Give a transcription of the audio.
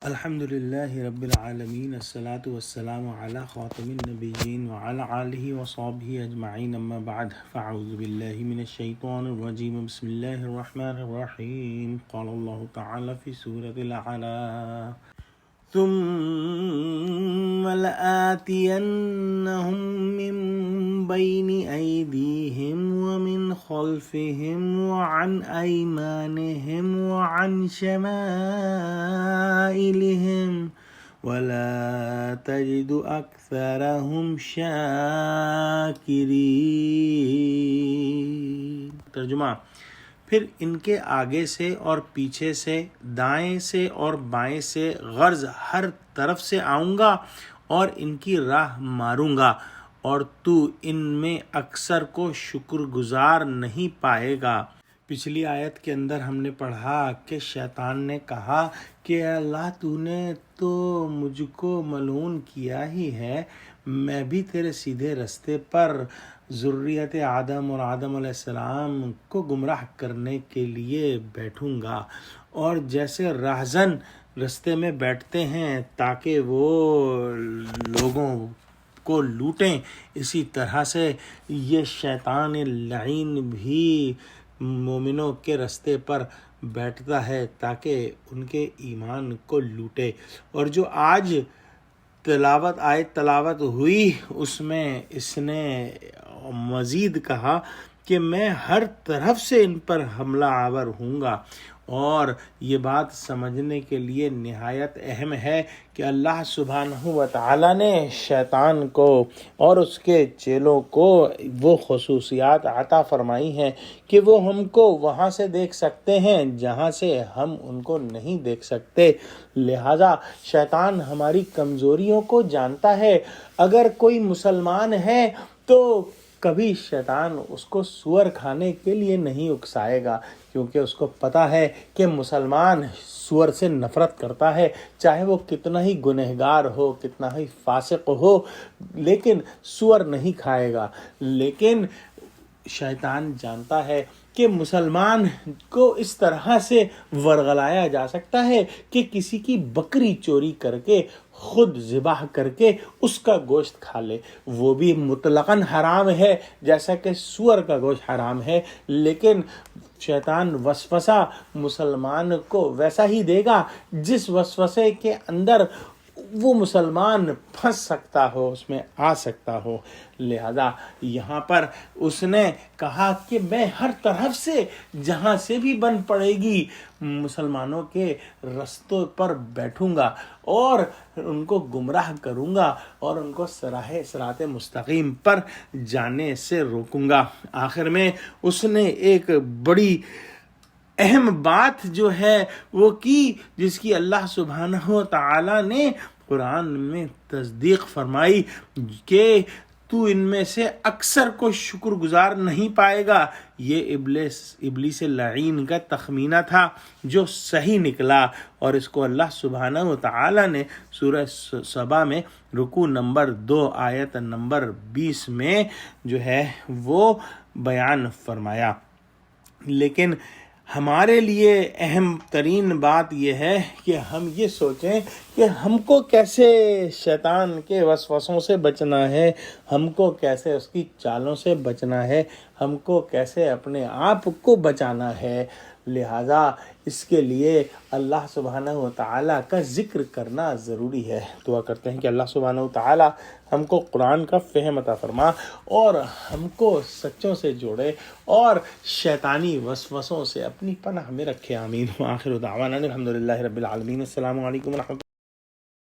الحمد للہ رب العالمین الصلاة والسلام علی خاتم النبیین وعلی آلہ وصحبہ اجمعین اما بعد فاعوذ باللہ من الشیطان الرجیم بسم اللہ الرحمن الرحیم قال اللہ تعالی فی سورة الاعلی ثم لآتینہم من بین ایدیہم ومن خلفہم وعن ایمانہم وعن شمائلہم ولا تجد اکثرہم شاکرین۔ ترجمہ: پھر ان کے آگے سے اور پیچھے سے، دائیں سے اور بائیں سے، غرض ہر طرف سے آؤں گا اور ان کی راہ ماروں گا، اور تو ان میں اکثر کو شکر گزار نہیں پائے گا۔ پچھلی آیت کے اندر ہم نے پڑھا کہ شیطان نے کہا کہ اللہ تو نے تو مجھ کو ملعون کیا ہی ہے، میں بھی تیرے سیدھے رستے پر ذریت آدم اور آدم علیہ السلام کو گمراہ کرنے کے لیے بیٹھوں گا۔ اور جیسے راہزن رستے میں بیٹھتے ہیں تاکہ وہ لوگوں کو لوٹیں، اسی طرح سے یہ شیطان لعین بھی مومنوں کے رستے پر بیٹھتا ہے تاکہ ان کے ایمان کو لوٹے۔ اور جو آج تلاوت ہوئی اس میں اس نے مزید کہا کہ میں ہر طرف سے ان پر حملہ آور ہوں گا، اور یہ بات سمجھنے کے لیے نہایت اہم ہے کہ اللہ سبحانہ و تعالیٰ نے شیطان کو اور اس کے چیلوں کو وہ خصوصیات عطا فرمائی ہیں کہ وہ ہم کو وہاں سے دیکھ سکتے ہیں جہاں سے ہم ان کو نہیں دیکھ سکتے، لہذا شیطان ہماری کمزوریوں کو جانتا ہے۔ اگر کوئی مسلمان ہے تو کبھی شیطان اس کو سور کھانے کے لیے نہیں اکسائے گا، کیونکہ اس کو پتہ ہے کہ مسلمان سور سے نفرت کرتا ہے، چاہے وہ کتنا ہی گنہگار ہو، کتنا ہی فاسق ہو، لیکن سور نہیں کھائے گا۔ لیکن شیطان جانتا ہے کہ مسلمان کو اس طرح سے ورغلایا جا سکتا ہے کہ کسی کی بکری چوری کر کے خود ذبح کر کے اس کا گوشت کھا لے، وہ بھی مطلقاً حرام ہے جیسا کہ سور کا گوشت حرام ہے، لیکن شیطان وسوسہ مسلمان کو ویسا ہی دے گا جس وسوسے کے اندر وہ مسلمان پھنس سکتا ہو، اس میں آ سکتا ہو۔ لہذا یہاں پر اس نے کہا کہ میں ہر طرف سے جہاں سے بھی بن پڑے گی مسلمانوں کے رستوں پر بیٹھوں گا اور ان کو گمراہ کروں گا اور ان کو صراط مستقیم پر جانے سے روکوں گا۔ آخر میں اس نے ایک بڑی اہم بات جو ہے وہ کی، جس کی اللہ سبحانہ و تعالیٰ نے قرآن میں تصدیق فرمائی کہ تو ان میں سے اکثر کو شکر گزار نہیں پائے گا۔ یہ ابلیس لعین کا تخمینہ تھا جو صحیح نکلا، اور اس کو اللہ سبحانہ و تعالیٰ نے سورہ سبا میں رکوع نمبر 2 آیت نمبر 20 میں جو ہے وہ بیان فرمایا۔ لیکن ہمارے لیے اہم ترین بات یہ ہے کہ ہم یہ سوچیں کہ ہم کو کیسے شیطان کے وسوسوں سے بچنا ہے، ہم کو کیسے اس کی چالوں سے بچنا ہے، ہم کو کیسے اپنے آپ کو بچانا ہے۔ لہٰذا اس کے لیے اللہ سبحانہ و تعالیٰ کا ذکر کرنا ضروری ہے۔ دعا کرتے ہیں کہ اللہ سبحانہ و تعالیٰ ہم کو قرآن کا فہم عطا فرما اور ہم کو سچوں سے جوڑے اور شیطانی وسوسوں سے اپنی پناہ میں رکھے، آمین۔ وآخر دعوانا الحمدللہ رب العالمین۔ السلام علیکم ورحمۃ اللہ۔